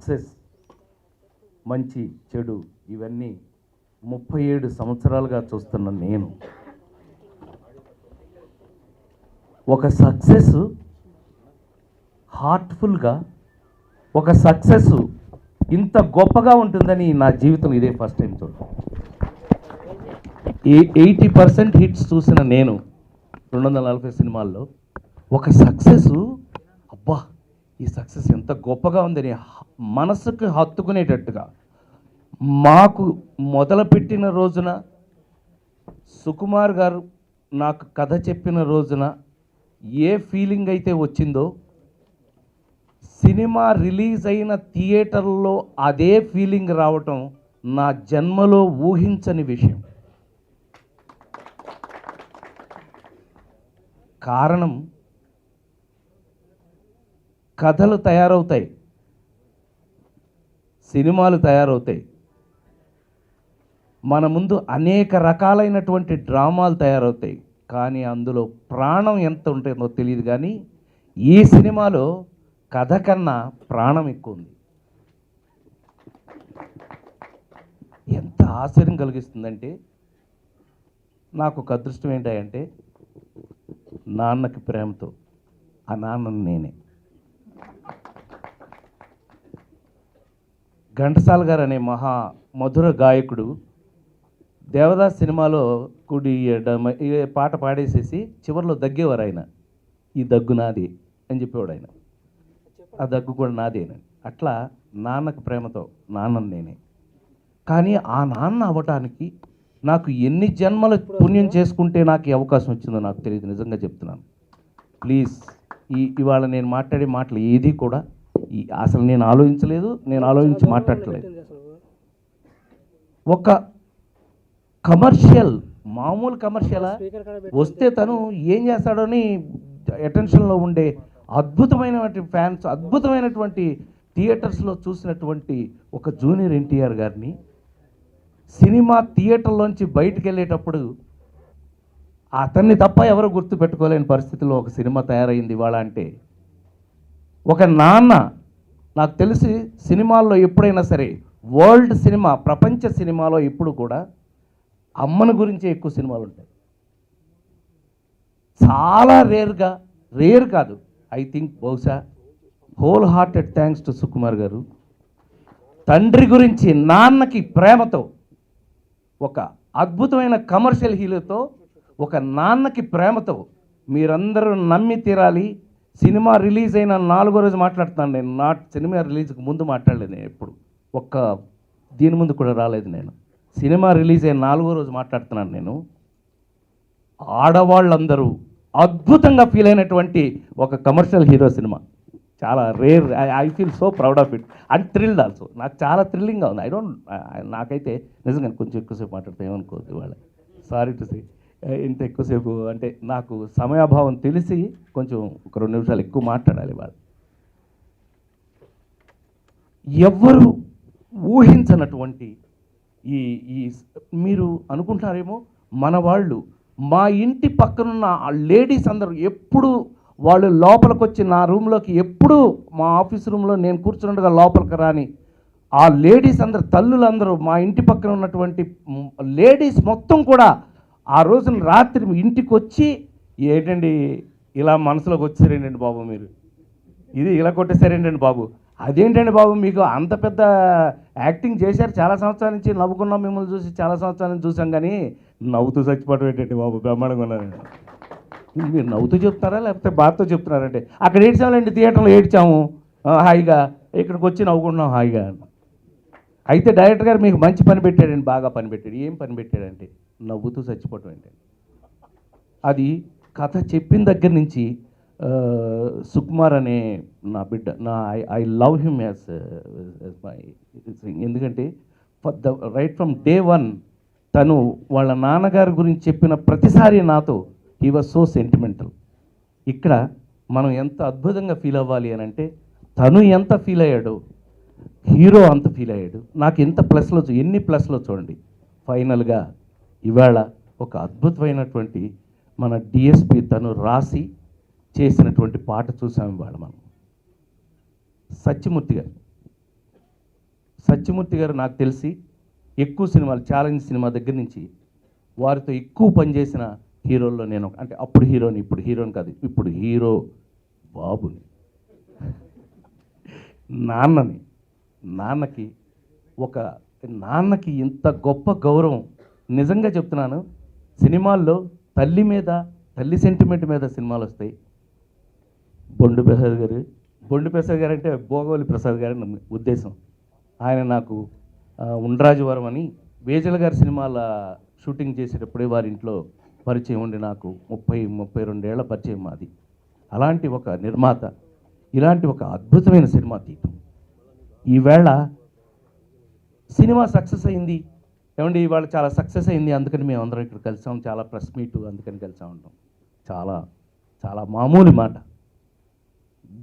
Success, మంచి చెడు ఇవన్నీ 37 సంవత్సరాలుగా చూస్తున్న నేను ఒక సక్సెస్ హార్ట్ఫుల్గా, ఒక సక్సెస్ ఇంత గొప్పగా ఉంటుందని నా జీవితం ఇదే ఫస్ట్ టైం చూడటం. 80% హిట్స్ చూసిన నేను 240 సినిమాల్లో ఒక సక్సెస్, అబ్బా ఈ సక్సెస్ ఎంత గొప్పగా ఉందని మనసుకు హత్తుకునేటట్టుగా మాకు మొదలుపెట్టిన రోజున, సుకుమార్ గారు నాకు కథ చెప్పిన రోజున ఏ ఫీలింగ్ అయితే వచ్చిందో, సినిమా రిలీజ్ అయిన థియేటర్లో అదే ఫీలింగ్ రావటం నా జన్మలో ఊహించని విషయం. కారణం, కథలు తయారవుతాయి, సినిమాలు తయారవుతాయి, మన ముందు అనేక రకాలైనటువంటి డ్రామాలు తయారవుతాయి, కానీ అందులో ప్రాణం ఎంత ఉంటుందో తెలియదు. కానీ ఈ సినిమాలో కథ కన్నా ప్రాణం ఎక్కువ ఉంది. ఎంత ఆశ్చర్యం కలిగిస్తుందంటే, నాకు ఒక అదృష్టం ఏంటంటే నాన్నకి ప్రేమతో ఆ నాన్నని నేనే. ఘంటసాల గారు అనే మహా మధుర గాయకుడు దేవదాస్ సినిమాలో కుడి పాట పాడేసేసి చివరిలో దగ్గేవారు ఆయన. ఈ దగ్గు నాది అని చెప్పేవాడు ఆయన. ఆ దగ్గు కూడా నాదేనని. అట్లా నాన్నకు ప్రేమతో నాన్నని నేనే. కానీ ఆ నాన్న అవ్వటానికి నాకు ఎన్ని జన్మల పుణ్యం చేసుకుంటే నాకు ఈ అవకాశం వచ్చిందో నాకు తెలియదు, నిజంగా చెప్తున్నాను. ప్లీజ్, ఇవాళ నేను మాట్లాడే మాటలు ఏది కూడా అసలు నేను ఆలోచించలేదు, నేను ఆలోచించి మాట్లాడలేదు. ఒక కమర్షియల్, మామూలు కమర్షియలా వస్తే తను ఏం చేస్తాడని అటెన్షన్లో ఉండే అద్భుతమైనటువంటి ఫ్యాన్స్, అద్భుతమైనటువంటి థియేటర్స్లో చూసినటువంటి ఒక జూనియర్ ఎన్టీఆర్ గారిని సినిమా థియేటర్లోంచి బయటికి వెళ్ళేటప్పుడు అతన్ని తప్ప ఎవరు గుర్తుపెట్టుకోలేని పరిస్థితిలో ఒక సినిమా తయారైంది ఇవాళ. అంటే ఒక నాన్న, నాకు తెలిసి సినిమాల్లో ఎప్పుడైనా సరే, వరల్డ్ సినిమా, ప్రపంచ సినిమాలో ఎప్పుడు కూడా అమ్మని గురించే ఎక్కువ సినిమాలు ఉంటాయి. చాలా రేర్ కాదు, ఐ థింక్ బహుశా whole hearted thanks to Sukumar గారు. తండ్రి గురించి నాన్నకి ప్రేమతో, ఒక అద్భుతమైన కమర్షియల్ హీరోతో, ఒక నాన్నకి ప్రేమతో మీరందరూ నమ్మి తీరాలి. సినిమా రిలీజ్ అయిన 4వ రోజు మాట్లాడుతున్నాను నేను. సినిమా రిలీజ్కి ముందు మాట్లాడలేదు నేను, ఎప్పుడు ఒక్క దీని ముందు కూడా రాలేదు నేను. సినిమా రిలీజ్ అయిన 4వ రోజు మాట్లాడుతున్నాను నేను. ఆడవాళ్ళందరూ అద్భుతంగా ఫీల్ అయినటువంటి ఒక కమర్షియల్ హీరో సినిమా. చాలా rare. I feel so proud of it and thrilled also. నాకు చాలా థ్రిల్లింగ్గా ఉంది. నాకైతే నిజంగా కొంచెం ఎక్కువసేపు మాట్లాడితే ఏమనుకోవద్దు ఇవాళ, సారీ టు సే. ఇంత ఎక్కువసేపు అంటే నాకు సమయాభావం తెలిసి కొంచెం ఒక 2 నిమిషాలు ఎక్కువ మాట్లాడాలి ఇవాళ. ఎవ్వరు ఊహించనటువంటి ఈ మీరు అనుకుంటారేమో, మన వాళ్ళు, మా ఇంటి పక్కనున్న లేడీస్ అందరూ ఎప్పుడు వాళ్ళు లోపలికి వచ్చి నా రూమ్లోకి, ఎప్పుడు మా ఆఫీస్ రూమ్లో నేను కూర్చున్నట్టుగా లోపలికి రాని ఆ లేడీస్ అందరు, తల్లులందరూ, మా ఇంటి పక్కన ఉన్నటువంటి లేడీస్ మొత్తం కూడా ఆ రోజున రాత్రి ఇంటికి వచ్చి, ఏంటండి ఇలా మనసులోకి వచ్చారేంటండి బాబు, మీరు ఇది ఇలా కొట్టేశారేంటండి బాబు, అదేంటండి బాబు మీకు అంత పెద్ద యాక్టింగ్ చేశారు, చాలా సంవత్సరాల నుంచి నవ్వుకున్నాం మిమ్మల్ని చూసి, చాలా సంవత్సరాల నుంచి చూసాం, కానీ నవ్వుతూ చచ్చిపోవడం ఏంటండి బాబు, బ్రహ్మాండంగా ఉన్నారండి. మీరు నవ్వుతూ చెప్తున్నారా లేకపోతే బాధతో చెప్తున్నారంటే, అక్కడ ఏడ్చామండి, థియేటర్లో ఏడ్చాము హాయిగా, ఇక్కడికి వచ్చి నవ్వుకుంటున్నాం హాయిగా. అయితే డైరెక్టర్ గారు మీకు మంచి పని పెట్టాడండి, బాగా పని పెట్టాడు. ఏం పని పెట్టాడంటే నవ్వుతూ చచ్చిపోవటం ఏంటండి. అది కథ చెప్పిన దగ్గర నుంచి సుకుమార్ అనే నా బిడ్డ, I love him as my, ఎందుకంటే రైట్ ఫ్రమ్ డే 1 తను వాళ్ళ నాన్నగారి గురించి చెప్పిన ప్రతిసారి నాతో హీ వాజ్ సో సెంటిమెంటల్. ఇక్కడ మనం ఎంత అద్భుతంగా ఫీల్ అవ్వాలి అని అంటే, తను ఎంత ఫీల్ అయ్యాడో హీరో అంత ఫీల్ అయ్యాడు. నాకు ఎంత ప్లస్లో, ఎన్ని ప్లస్లో చూడండి. ఫైనల్గా ఇవాళ ఒక అద్భుతమైనటువంటి మన డిఎస్పి తను రాసి చేసినటువంటి పాట చూసాము ఇవాళ మనం. సత్యమూర్తి గారు సత్యమూర్తి గారు నాకు తెలిసి ఎక్కువ సినిమాలు ఛాలెంజ్ సినిమా దగ్గర నుంచి వారితో ఎక్కువ పనిచేసిన హీరోల్లో నేను అంటే అప్పుడు హీరోని, ఇప్పుడు హీరోని కాదు, ఇప్పుడు హీరో బాబుని, నాన్నని. నాన్నకి ఇంత గొప్ప గౌరవం నిజంగా చెప్తున్నాను. సినిమాల్లో తల్లి సెంటిమెంట్ మీద సినిమాలు వస్తాయి. బొండు ప్రసాద్ గారు అంటే భోగవల్లి ప్రసాద్ గారు నా ఉద్దేశం. ఆయన నాకు ఉండ్రాజవరం అని వేజల గారి సినిమాల షూటింగ్ చేసేటప్పుడే వారి ఇంట్లో పరిచయం ఉండి నాకు 32 ఏళ్ల పరిచయం మాది. అలాంటి ఒక నిర్మాత ఇలాంటి ఒక అద్భుతమైన సినిమా తీయటం, ఈవేళ సినిమా సక్సెస్ అయింది ఏమండి, ఇవాళ చాలా సక్సెస్ అయింది అందుకని మేము అందరం ఇక్కడ కలిసాం, చాలా ప్రెస్ మీట్ అందుకని కలిసా ఉంటాం. చాలా చాలా మామూలు మాట.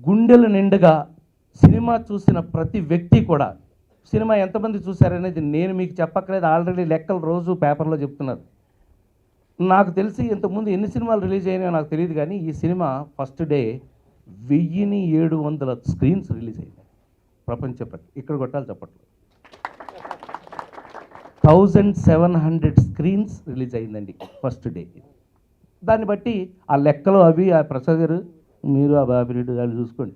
గుండెల నిండుగా సినిమా చూసిన ప్రతి వ్యక్తి కూడా, సినిమా ఎంతమంది చూశారనేది నేను మీకు చెప్పక్కలేదు, ఆల్రెడీ లెక్కలు రోజు పేపర్లో చెప్తున్నారు. నాకు తెలిసి ఇంతకుముందు ఎన్ని సినిమాలు రిలీజ్ అయినాయో నాకు తెలియదు, కానీ ఈ cinema first day 1700 screens release అయింది ఇక్కడ కొట్టాలి చప్పట్లు. 1700 స్క్రీన్స్ రిలీజ్ అయిందండి ఫస్ట్ డే. దాన్ని బట్టి ఆ లెక్కలు అవి ఆ ప్రసాద్ గారు మీరు ఆ బాబిరెడ్డి వాళ్ళు చూసుకోండి,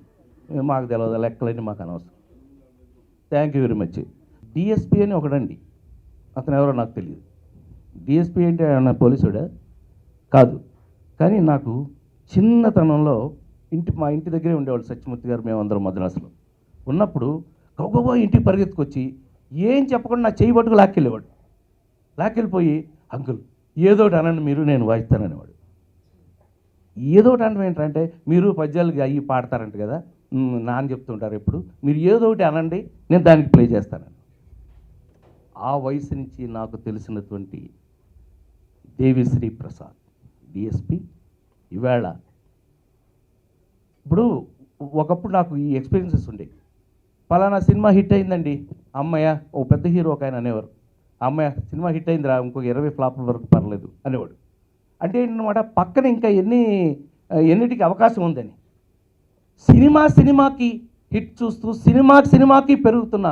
మాకు తెలియదు లెక్కలన్నీ మాకు అనవసరం. Thank you very much. DSP అని ఒకడండి, అతను ఎవరో నాకు తెలియదు. డిఎస్పీ అంటే నా పోలీసుడా కాదు, కానీ నాకు చిన్నతనంలో మా ఇంటి దగ్గరే ఉండేవాళ్ళు సత్యమూర్తి గారు, మేమందరం మద్రాసులో ఉన్నప్పుడు గౌగవా ఇంటికి పరిగెత్తుకొచ్చి ఏం చెప్పకుండా నా చేయి పట్టుకు లాక్కెళ్ళిపోయి అంకుల్ ఏదో ఒకటి అనండి మీరు, నేను వాయిస్తాననేవాడు. ఏదో ఒకటి అనడం ఏంటంటే మీరు పద్యాలు అయ్యి పాడతారంట కదా, నాన్న చెప్తుంటారు ఎప్పుడు, మీరు ఏదో ఒకటి అనండి నేను దానికి ప్లే చేస్తానని. ఆ వయసు నుంచి నాకు తెలిసినటువంటి దేవిశ్రీ ప్రసాద్ డిఎస్పి ఈవేళ, ఇప్పుడు ఒకప్పుడు నాకు ఈ ఎక్స్పీరియన్సెస్ ఉండేవి. పలానా సినిమా హిట్ అయిందండి, అమ్మయ్య, ఓ పెద్ద హీరో ఒక ఆయన అనేవారు, అమ్మయ్య సినిమా హిట్ అయిందిరా, ఇంకొక 20 ఫ్లాపుల వరకు పర్లేదు అనేవాడు. అంటే ఏంటన్నమాట, పక్కన ఇంకా ఎన్నిటికి అవకాశం ఉందని. సినిమాకి హిట్ చూస్తూ సినిమాకి పెరుగుతున్న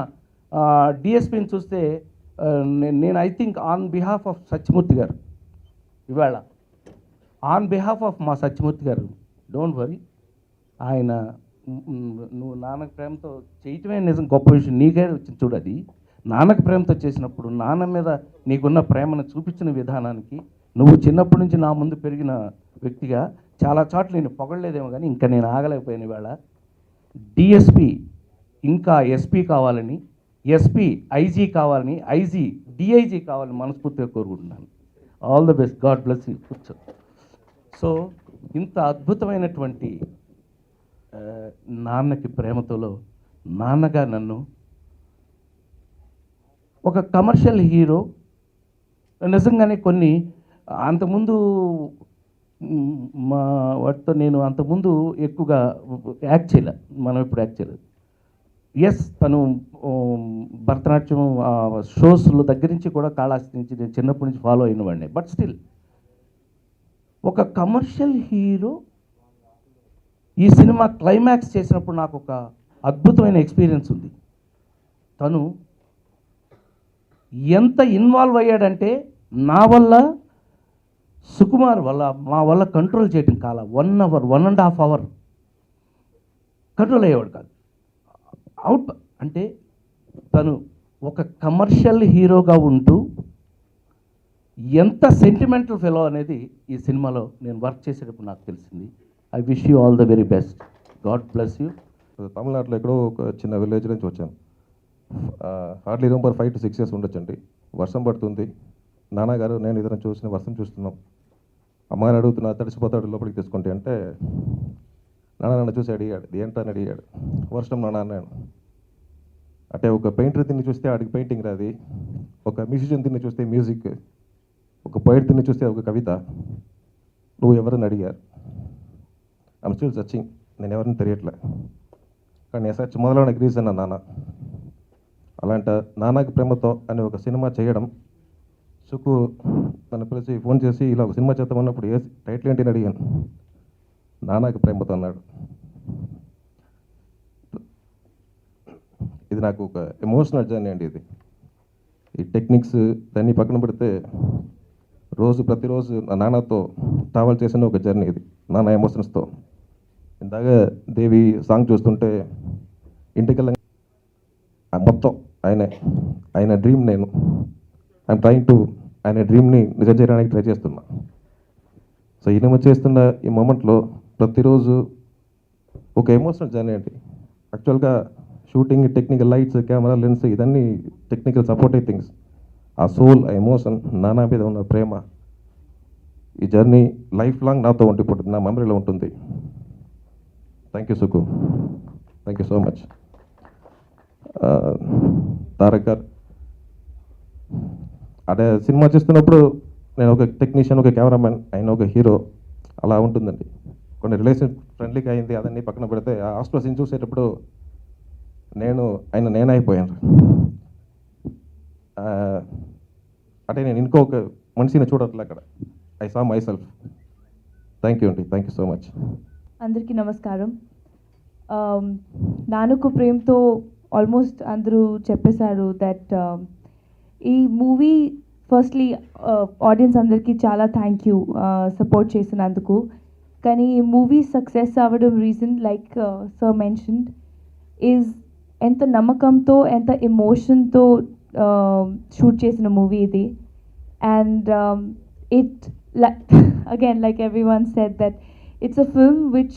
డిఎస్పీని చూస్తే నేను I think on behalf of Satyamurthy గారు, ఇవాళ ఆన్ బిహాఫ్ ఆఫ్ మా సత్యమూర్తి గారు, డోంట్ వరీ, ఆయన నువ్వు నాన్నకు ప్రేమతో చేయటమే నిజం గొప్ప విషయం. నీకే వచ్చింది చూడు, అది నాన్నకు ప్రేమతో చేసినప్పుడు నాన్న మీద నీకున్న ప్రేమను చూపించిన విధానానికి నువ్వు చిన్నప్పటి నుంచి నా ముందు పెరిగిన వ్యక్తిగా చాలా చోట్ల నేను పొగడలేదేమో, కానీ ఇంకా నేను ఆగలేకపోయాను. ఇవాళ డిఎస్పి ఇంకా ఎస్పీ కావాలని, ఎస్పీ ఐజీ కావాలని, ఐజీ డిఐజీ కావాలని మనస్ఫూర్తిగా కోరుకుంటున్నాను. All the best, God bless you. కూర్చో. సో ఇంత అద్భుతమైనటువంటి నాన్నకి ప్రేమతోలో నాన్నగా నన్ను ఒక కమర్షియల్ హీరో నిజంగానే కొన్ని అంతకుముందు మా వాటితో నేను అంతకుముందు ఎక్కువగా యాక్ట్ చేయలే, మనం ఇప్పుడు యాక్ట్ చేయలేదు. ఎస్, తను భరతనాట్యం షోస్లో దగ్గర నుంచి కూడా కాళాస్తి నుంచి నేను చిన్నప్పటి నుంచి ఫాలో అయిన వాడిని. బట్ స్టిల్ ఒక కమర్షియల్ హీరో ఈ సినిమా క్లైమాక్స్ చేసినప్పుడు నాకు ఒక అద్భుతమైన ఎక్స్పీరియన్స్ ఉంది. తను ఎంత ఇన్వాల్వ్ అయ్యాడంటే నా వల్ల, సుకుమార్ వల్ల, మా వల్ల కంట్రోల్ చేయటం కాల 1 hour 1.5 hour కంట్రోల్ అయ్యేవాడు కాదు. అవుట్ అంటే తను ఒక కమర్షియల్ హీరోగా ఉంటూ ఎంత సెంటిమెంటల్ ఫెలో అనేది ఈ సినిమాలో నేను వర్క్ చేసేటప్పుడు నాకు తెలిసింది. I wish you all the very best, God bless you. తమిళనాడులో ఎక్కడో ఒక చిన్న విలేజ్ నుంచి వచ్చాను. హార్డ్లీ రూమ్ 5 to 6 years ఉండొచ్చండి. వర్షం పడుతుంది, నాన్నగారు నేను ఇద్దరం చూసిన వర్షం చూస్తున్నాం. అమ్మగారు అడుగుతున్నా, తడిసిపోతాడు లోపలికి తీసుకుంటే అంటే, నాన్న నన్ను చూసి అడిగాడు, ఏంటని అడిగాడు. వర్షం నాన్న అన్నాను. అంటే ఒక పెయింటర్ తిని చూస్తే ఆడికి పెయింటింగ్ రాది, ఒక మ్యూజిషియన్ తిని చూస్తే మ్యూజిక్, ఒక పోయిట్ తిని చూస్తే ఒక కవిత. నువ్వు ఎవరిని అడిగారు? ఐమ్ స్టిల్ సర్చింగ్, నేను ఎవరిని తెలియట్లే, కానీ ఎసర్చ్ మొదలవడానికి రీజన్ నా నాన్న. అలాంటి నాన్నకి ప్రేమతో అనే ఒక సినిమా చేయడం, సుకు నన్ను పిలిచి ఫోన్ చేసి ఇలా ఒక సినిమా చేద్దామన్నప్పుడు ఏ టైటిల్ ఏంటి అని అడిగాను. నాన్నకి ప్రేమతో అన్నాడు. ఇది నాకు ఒక ఎమోషనల్ జర్నీ అండి. ఇది ఈ టెక్నిక్స్ దాన్ని పక్కన పెడితే ప్రతిరోజు నా నాన్నతో ట్రావెల్ చేసిన ఒక జర్నీ ఇది, నాన్న ఎమోషన్స్తో. ఇందాక దేవి సాంగ్ చూస్తుంటే ఇంటికి మొత్తం ఆయన డ్రీమ్ నేను ఐఎమ్ ట్రైంగ్ టు ఆయన డ్రీమ్ని నిజం చేయడానికి ట్రై చేస్తున్నా. సో ఈయన చేస్తున్న ఈ మూమెంట్లో ప్రతిరోజు ఒక ఎమోషనల్ జర్నీ అండి. యాక్చువల్గా shooting, technical lights, camera, lens ఇదన్నీ టెక్నికల్ సపోర్టివ్ థింగ్స్. ఆ సోల్, ఆ ఎమోషన్, నాన్న మీద ఉన్న ప్రేమ, ఈ జర్నీ లైఫ్ లాంగ్ నాతో ఉండిపోతుంది, నా మెమరీలో ఉంటుంది. Thank you Suku, thank you so much. Tarak garu, అదే సినిమా చేస్తున్నప్పుడు నేను ఒక టెక్నీషియన్, ఒక కెమెరామెన్, ఆయన ఒక హీరో, అలా ఉంటుందండి. కొన్ని రిలేషన్ ఫ్రెండ్లీగా అయింది, అదన్నీ పక్కన పెడితే ఆ హాస్పిటల్ సీన్ చూసేటప్పుడు నేనే అయిపోయాను. అంటే నేను ఇంకొక మనిషిని చూడట్లే అక్కడ. I saw my self. Thank you అండి, థ్యాంక్ యూ సో మచ్. అందరికీ నమస్కారం. నాన్నకు ప్రేమతో ఆల్మోస్ట్ అందరూ చెప్పేశారు దట్ ఈ మూవీ ఫస్ట్లీ ఆడియన్స్ అందరికీ చాలా థ్యాంక్ యూ సపోర్ట్ చేసినందుకు. కానీ ఈ మూవీ సక్సెస్ అవ్వడం reason like sir mentioned is ఎంత నమ్మకంతో, ఎంత ఎమోషన్తో షూట్ చేసిన మూవీ ఇది. And it again, like everyone said, that it's a film which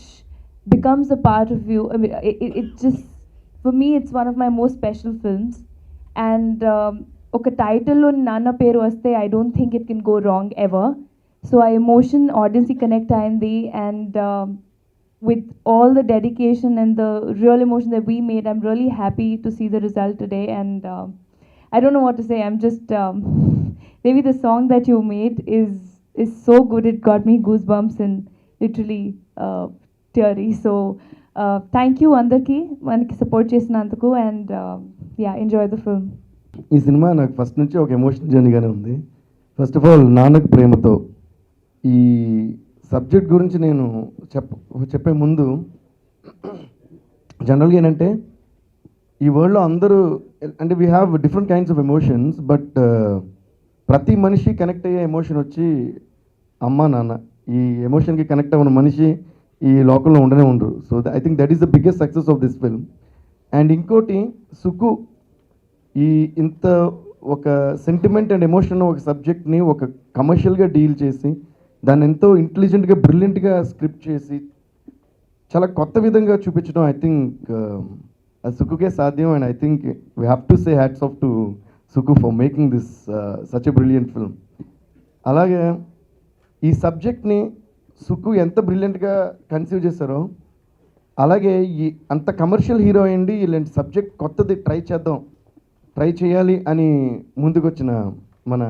becomes a part of you. I mean, it just, for me, it's one of my most special films. And oka title lo Nana peru vaste, I don't think it can go wrong ever. So our emotion audience ki connect ayindi, and with all the dedication and the real emotion that we made, I'm really happy to see the result today. And I don't know what to say. I'm just maybe the song that you made is so good. It got me goosebumps and literally teary. So thank you andarki manaki support chesinanduku, and yeah, enjoy the film. ఈ cinema నాకు first నుంచి ఒక emotional జర్నీగానే ఉంది. First of all Nannaku Prematho ఈ subject గురించి నేను చెప్పే ముందు జనరల్గా ఏంటంటే ఈ వరల్డ్లో అందరూ అంటే we have different kinds of emotions, but ప్రతి మనిషి కనెక్ట్ అయ్యే ఎమోషన్ వచ్చి అమ్మ నాన్న. ఈ ఎమోషన్కి కనెక్ట్ అవ్వని మనిషి ఈ లోకంలో ఉండనే ఉండరు. So I think that is the biggest success of this film. And ఇంకోటి, సుకు ఈ ఇంత ఒక సెంటిమెంట్ అండ్ ఎమోషన్ ఒక సబ్జెక్ట్ని ఒక కమర్షియల్గా డీల్ చేసి దాన్ని ఎంతో ఇంటెలిజెంట్గా, బ్రిలియంట్గా స్క్రిప్ట్ చేసి చాలా కొత్త విధంగా చూపించడం ఐ థింక్ అది సుకుకే సాధ్యం. And I think we have to say hats off to Suku for making this such a brilliant film. అలాగే ఈ సబ్జెక్ట్ని సుకు ఎంత బ్రిలియంట్గా కన్సీవ్ చేశారో, అలాగే ఈ అంత కమర్షియల్ హీరో అయ్యండి ఇలాంటి సబ్జెక్ట్ కొత్తది ట్రై చేయాలి అని ముందుకొచ్చిన మన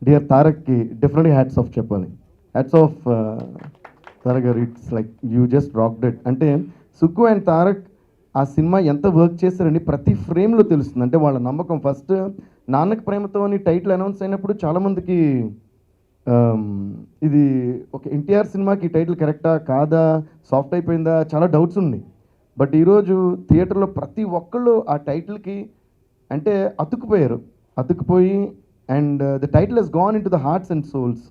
డియర్ తారక్కి డెఫినెట్గా హ్యాట్స్ ఆఫ్ చెప్పాలి. హ్యాట్స్ ఆఫ్ తారక్ గారు, it's like you just rocked it. అంటే సుకు అండ్ తారక్ ఆ సినిమా ఎంత వర్క్ చేశారని ప్రతి ఫ్రేమ్లో తెలుస్తుంది. అంటే వాళ్ళ నమ్మకం. ఫస్ట్ నాన్నకు ప్రేమతో అని టైటిల్ అనౌన్స్ అయినప్పుడు చాలామందికి ఇది ఒక ఎన్టీఆర్ సినిమాకి టైటిల్ కరెక్టా కాదా, సాఫ్ట్ అయిపోయిందా, చాలా డౌట్స్ ఉన్నాయి. బట్ ఈరోజు థియేటర్లో ప్రతి ఒక్కళ్ళు ఆ టైటిల్కి అంటే అతుక్కుపోయి and the title he's gone into the hearts and souls.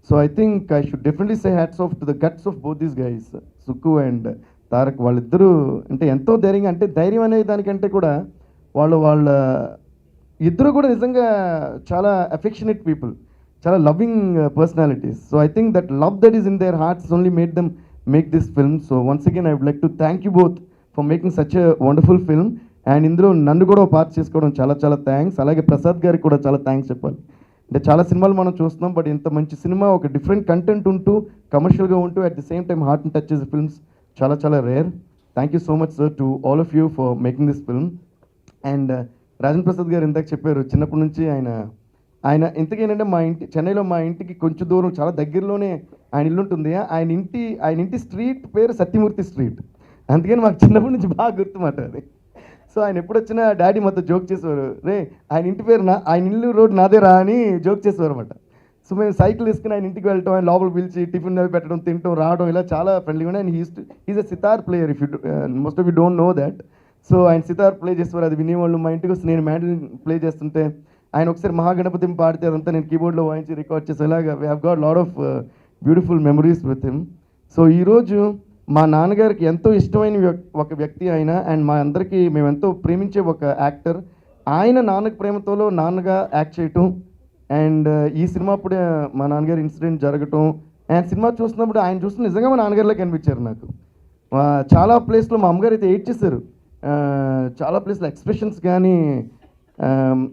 So I think I should definitely say hats off to the guts of both these guys, Sukku and Tarak. వాళ్ళిద్దరూ అంటే ఎంతో ధైర్యంగా, అంటే ధైర్యం అనే దానికంటే కూడా వాళ్ళ ఇద్దరు కూడా నిజంగా చాలా అఫెక్షనేట్ పీపుల్, చాలా loving personalities. So I think that love that is in their hearts only made them make this film. So once again I would like to thank you both for making such a wonderful film. And ఇందులో నన్ను కూడా part చేసుకోవడం చాలా చాలా thanks. అలాగే ప్రసాద్ గారికి కూడా చాలా థ్యాంక్స్ చెప్పాలి. అంటే చాలా సినిమాలు మనం చూస్తున్నాం, బట్ ఇంత మంచి సినిమా ఒక డిఫరెంట్ కంటెంట్ ఉంటూ కమర్షియల్గా ఉంటూ అట్ ది సేమ్ టైమ్ హార్ట్ని టచ్ చేసే ఫిల్మ్స్ చాలా చాలా rare. Thank you so much sir to all of you for making this film. And Rajan Prasad garu ఇందాక చెప్పారు చిన్నప్పటి నుంచి ఆయన ఇంతకేంటంటే చెన్నైలో మా ఇంటికి కొంచెం దూరం చాలా దగ్గరలోనే ఆయన ఇల్లు ఉంటుంది. ఆయన ఇంటి స్ట్రీట్ పేరు సత్యమూర్తి స్ట్రీట్. అందుకని మాకు చిన్నప్పటి నుంచి బాగా గుర్తుమాట అది. సో ఆయన ఎప్పుడు వచ్చినా డాడీ మొత్తం జోక్ చేసేవారు, రే ఆయన ఇంటి పేరు ఆయన ఇల్లు రోడ్ నాదే రా అని జోక్ చేసేవారు అనమాట. సో మేము సైకిల్ వేసుకుని ఆయన ఇంటికి వెళ్ళటం, ఆయన లోపల పిలిచి టిఫిన్ అవి పెట్టడం, తినటం, రావడం, ఇలా చాలా ఫ్రెండ్లీగా ఉన్నాయి. And is a sitar player, if you most of you don't know that. సో ఆయన సితార్ ప్లే చేసేవారు, అది వినేవాళ్ళు. మా ఇంటికి వస్తే నేను మ్యాండలిన్ ప్లే చేస్తుంటే ఆయన ఒకసారి మహాగణపతి పాడితే అదంతా నేను కీబోర్డ్లో వాయించి రికార్డ్ చేసి ఇలాగా we have got lot of beautiful memories with him. So ఈరోజు మా నాన్నగారికి ఎంతో ఇష్టమైన ఒక వ్యక్తి ఆయన, అండ్ మా అందరికీ మేము ఎంతో ప్రేమించే ఒక యాక్టర్. ఆయన నాన్నకి ప్రేమతోలో నాన్నగా యాక్ట్ చేయటం, అండ్ ఈ సినిమా అప్పుడే మా నాన్నగారి ఇన్సిడెంట్ జరగటం, అండ్ సినిమా చూస్తున్నప్పుడు ఆయన చూస్తే నిజంగా మా నాన్నగారిలో కనిపించారు నాకు. చాలా ప్లేస్లో మా అమ్మగారు అయితే ఎయిట్ చేశారు, చాలా ప్లేస్లో ఎక్స్ప్రెషన్స్ కానీ,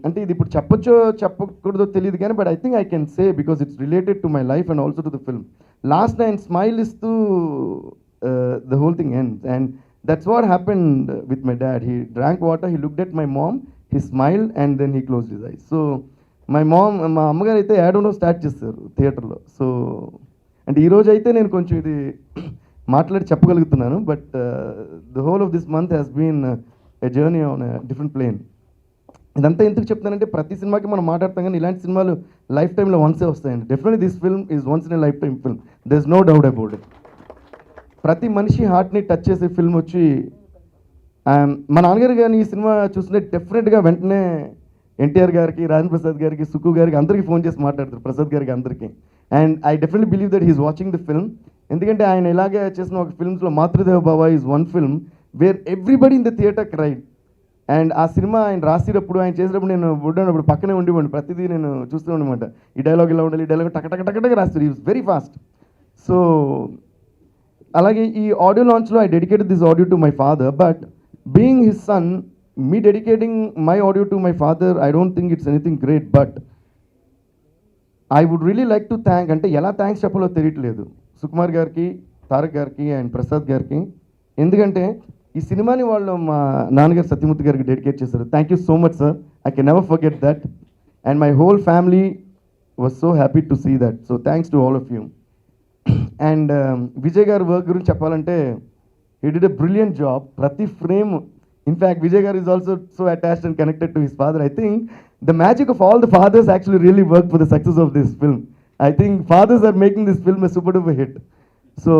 అంటే ఇది ఇప్పుడు చెప్పొచ్చో చెప్పకూడదో తెలియదు కానీ, but I think I can say because it's related to my life and also to the film. Last ఆయన స్మైల్ ఇస్తూ the whole thing ends, and that's what happened with my dad. He drank water, he looked at my mom, he smile and then he close his eyes. So మా అమ్మగారు అయితే ఏడవడం start చేస్తారు థియేటర్లో. So అంటే ఈరోజు అయితే నేను కొంచెం ఇది మాట్లాడి చెప్పగలుగుతున్నాను, but the whole of this month has been a journey on a different plane. ఇదంతా ఎందుకు చెప్తానంటే ప్రతి సినిమాకి మనం మాట్లాడతాం, కానీ ఇలాంటి సినిమాలు లైఫ్ టైంలో వన్సే వస్తాయండి. Definitely this film is once in a lifetime film, there is no doubt about it. ప్రతి మనిషి హార్ట్ని టచ్ చేసే ఫిల్మ్ వచ్చి మా నాన్నగారు కానీ ఈ సినిమా చూస్తుంటే డెఫినెట్గా వెంటనే ఎన్టీఆర్ గారికి, రాజేంద్ర ప్రసాద్ గారికి, సుక్కు గారికి అందరికీ ఫోన్ చేసి మాట్లాడతారు, ప్రసాద్ గారికి అందరికీ. And I definitely believe that he's watching the film. ఎందుకంటే ఆయన ఇలాగే చేసిన ఒక ఫిల్మ్స్లో Matrudeva Baba is one film where everybody in the theatre cried. And ఆ సినిమా ఆయన రాసినప్పుడు, ఆయన చేసినప్పుడు నేను ఉన్నప్పుడు పక్కనే ఉండివ్వండి, ప్రతిదీ నేను చూస్తూ ఉండమాట. ఈ డైలాగ్ ఇలా ఉండాలి, ఈ డైలాగ్ టక రాస్తారు, ఈ వెరీ ఫాస్ట్. సో అలాగే ఈ ఆడియో లాంచ్లో I dedicated this audio to my father, but being his son, me dedicating my audio to my father, I don't think it's anything great, but I would really like to thank, అంటే ఎలా thanks చెప్పాలో తెలియట్లేదు, సుకుమార్ గారికి, తారక్ గారికి and Prasad గారికి. ఎందుకంటే ఈ సినిమాని వాళ్ళు మా నాన్నగారు సత్యమూర్తి గారికి డెడికేట్ చేశారు. Thank you so much sir, I can never forget that, and my whole family was so happy to see that. So thanks to all of you. And Vijay గారి వర్క్ గురించి చెప్పాలంటే he did a brilliant job. ప్రతి frame, in fact Vijay garu is also so attached and connected to his father. I think the magic of all the fathers actually really worked for the success of this film. I think fathers are making this film a super duper hit. So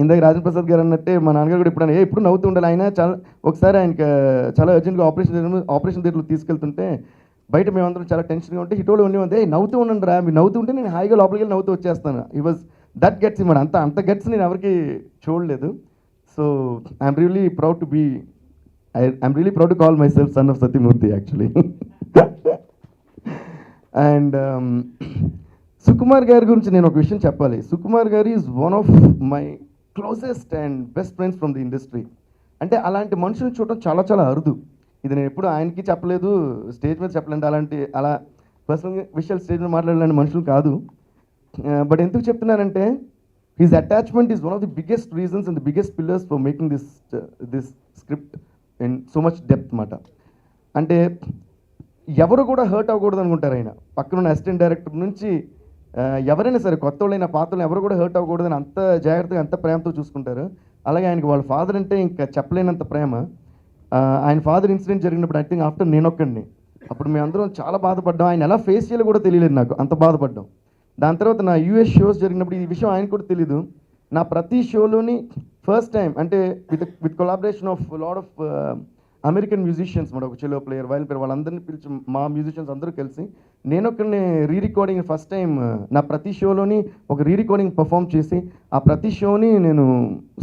ఇందాక రాజేంద్ర ప్రసాద్ గారు అన్నట్టే మా నాన్నగారు కూడా ఎప్పుడు నవ్వుతూ ఉండాలి. ఆయన ఒకసారి ఆయనకి చాలా అర్జెంట్గా ఆపరేషన్ థియేటర్లో తీసుకెళ్తుంటే బయట మేమందరం చాలా టెన్షన్గా ఉంటే హిటోలో ఉండి నవ్వుతూ ఉండండి రా, మీరు నవ్వుతూ ఉంటే నేను హాయిగా లోపలికి వెళ్ళి నవ్వుతూ వచ్చేస్తాను. ఈ వాజ్ దట్ గెట్స్ ఇవ్వడు, అంత గెట్స్ నేను ఎవరికి చూడలేదు. So I'm really proud to be I'm really proud to call myself son of Satyamurthy actually. And Sukumar గారి గురించి నేను ఒక విషయం చెప్పాలి. సుకుమార్ గారు is one of my closest and best friends from the industry. అంటే అలాంటి మనుషులు చూడటం చాలా చాలా అరుదు. ఇది నేను ఎప్పుడు ఆయనకి చెప్పలేదు, స్టేజ్ మీద చెప్పలేండి, అలా పర్సనల్ విషయాలు స్టేజ్ మీద మాట్లాడాలని మనుషులు కాదు. బట్ ఎందుకు చెప్తున్నానంటే his attachment is one of the biggest reasons and the biggest pillars for making this script in so much depth మాట. అంటే ఎవరు కూడా హర్ట్ అవ్వకూడదు అనుకుంటారు ఆయన. పక్కనున్న అసిస్టెంట్ డైరెక్టర్ నుంచి ఎవరైనా సరే, కొత్త వాళ్ళైన పాత్రలు ఎవరు కూడా హర్ట్ అవ్వకూడదని అంత జాగ్రత్తగా, అంత ప్రేమతో చూసుకుంటారు. అలాగే ఆయనకి వాళ్ళ ఫాదర్ అంటే ఇంకా చెప్పలేనంత ప్రేమ. ఆయన ఫాదర్ ఇన్సిడెంట్ జరిగినప్పుడు ఐ థింక్ ఆఫ్టర్ నేనొక్కడిని, అప్పుడు మేమందరం చాలా బాధపడ్డాం. ఆయన ఎలా ఫేస్ చేయాలో కూడా తెలియలేదు నాకు, అంత బాధపడ్డాం. దాని తర్వాత నా యూఎస్ షోస్ జరిగినప్పుడు ఈ విషయం ఆయన కూడా తెలీదు. నా ప్రతి షోలోని ఫస్ట్ టైం అంటే with collaboration of lot of American musicians మాట, ఒక చెలో ప్లేయర్, వైల్ ప్లేయర్, వాళ్ళందరినీ పిలిచి మా మ్యూజిషియన్స్ అందరూ కలిసి నేను ఒకరిని రికార్డింగ్ ఫస్ట్ టైం నా ప్రతి షోలోని ఒక రికార్డింగ్ పర్ఫామ్ చేసి ఆ ప్రతి షోని నేను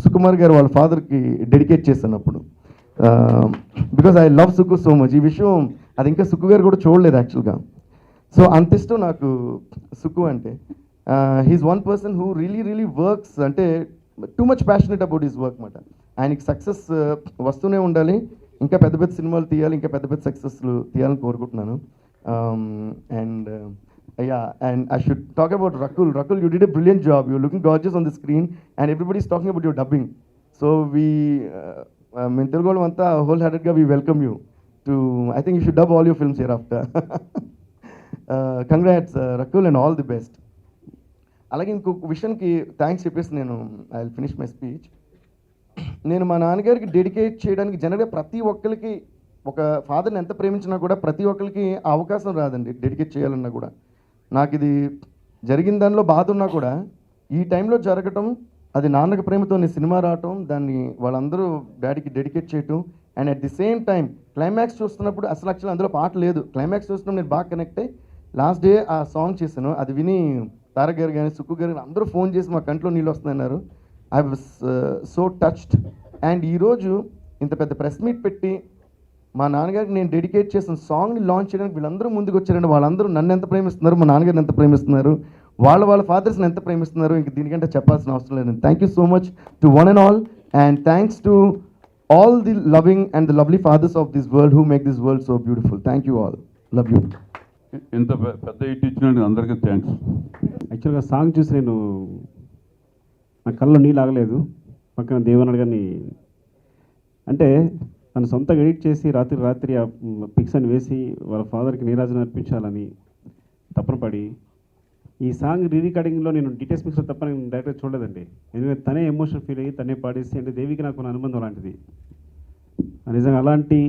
సుకుమార్ గారు వాళ్ళ ఫాదర్కి డెడికేట్ చేశాను అప్పుడు. Because I love Suku so much. ఈ విషయం అది ఇంకా సుక్కు గారు కూడా చూడలేదు యాక్చువల్గా. సో అంత ఇష్టం నాకు సుకు అంటే. He's one person who really works, అంటే too much passionate about his work మాట. ఆయనకి సక్సెస్ వస్తూనే ఉండాలి, ఇంకా పెద్ద పెద్ద సినిమాలు తీయాలి, ఇంకా పెద్ద పెద్ద సక్సెస్లు తీయాలని కోరుకుంటున్నాను. And I should talk about Rakul. Rakul, you did a brilliant job. You're looking gorgeous on the screen and everybody's talking about your dubbing. So we, in Telugu anta wholeheartedly we welcome you to, I think you should dub all your films hereafter. Congrats Rakul and all the best. అలాగే ఇంకొక విషయానికి thanks చెప్పేసి నేను I will finish my speech. నేను మా నాన్నగారికి dedicate చేయడానికి జనరల్గా ప్రతి ఒక్కరికి, ఒక ఫాదర్ని ఎంత ప్రేమించినా కూడా ప్రతి ఒక్కరికి ఆ అవకాశం రాదండి డెడికేట్ చేయాలన్నా కూడా. నాకు ఇది జరిగిన దానిలో బాధ ఉన్నా కూడా ఈ టైంలో జరగటం అది నాన్నకి ప్రేమతో నేను సినిమా రావటం, దాన్ని వాళ్ళందరూ డాడీకి డెడికేట్ చేయటం, and at the same time climax చూస్తున్నప్పుడు అసలు యాక్చువల్ అందులో పాట లేదు. క్లైమాక్స్ చూస్తున్నప్పుడు నేను బాగా కనెక్ట్ అయ్యి లాస్ట్ డే ఆ సాంగ్ చేశాను. అది విని తారక్ గారు కానీ సుక్కు గారు కానీ అందరూ ఫోన్ చేసి మా కంట్లో నీళ్ళు వస్తున్నాయన్నారు. I was so touched. And ఈరోజు ఇంత పెద్ద ప్రెస్ మీట్ పెట్టి మా నాన్నగారికి నేను డెడికేట్ చేసిన సాంగ్ని లాంచ్ చేయడానికి వీళ్ళందరూ ముందుకు వచ్చారండి. వాళ్ళందరూ నన్ను ఎంత ప్రేమిస్తున్నారు, మా నాన్నగారిని ఎంత ప్రేమిస్తున్నారు, వాళ్ళ ఫాదర్స్ని ఎంత ప్రేమిస్తున్నారు, ఇంక దీనికంటే చెప్పాల్సిన అవసరం లేదండి. Thank you so much to one and all, and thanks to all the loving and the lovely fathers of this world who make this world so beautiful. Thank you all, love you. ఇంత పెద్ద hit ఇచ్చినందుకు అందరికీ thanks. యాక్చువల్గా song చూసి నేను నా కళ్ళలో నీళ్ళు ఆగలేదు. పక్కన దేవనాడు గారిని అంటే తను సొంతంగా ఎడిట్ చేసి రాత్రి ఆ పిక్స్ అని వేసి వాళ్ళ ఫాదర్కి నీరాజన అర్పించాలని తప్పన పడి ఈ సాంగ్ రికార్డింగ్లో నేను డీటెయిల్స్ మిక్స్లో తప్ప నేను డైరెక్ట్గా చూడలేదండి. ఎందుకంటే తనే ఎమోషనల్ ఫీల్ అయ్యి తనే పాడేసి, అంటే దేవికి నాకు అనుబంధం అలాంటిది. నిజంగా అలాంటి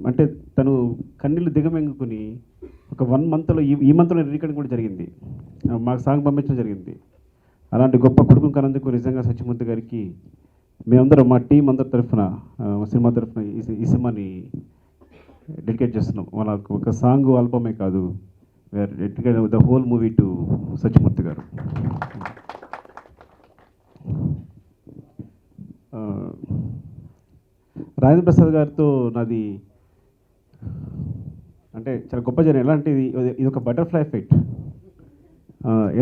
అంటే తను కన్నీళ్ళు దిగమెంగుకుని ఒక 1 మంత్లో ఈ మంత్లో రికార్డింగ్ కూడా జరిగింది, మాకు సాంగ్ పంపించడం జరిగింది. అలాంటి గొప్ప కొడుకుని కన్నందుకు నిజంగా సత్యమూర్తి గారికి మేమందరం మా టీం అందరి తరఫున సినిమా తరఫున ఈ సినిమాని డెడికేట్ చేస్తున్నాం. వాళ్ళకు ఒక సాంగ్ ఆల్బమే కాదు, we're dedicate the whole movie to Satyamurthy garu. Rajendra Prasad గారితో నాది అంటే చాలా గొప్ప జర్నీ. ఎలా అంటే ఇది ఒక బటర్ఫ్లై ఎఫెక్ట్.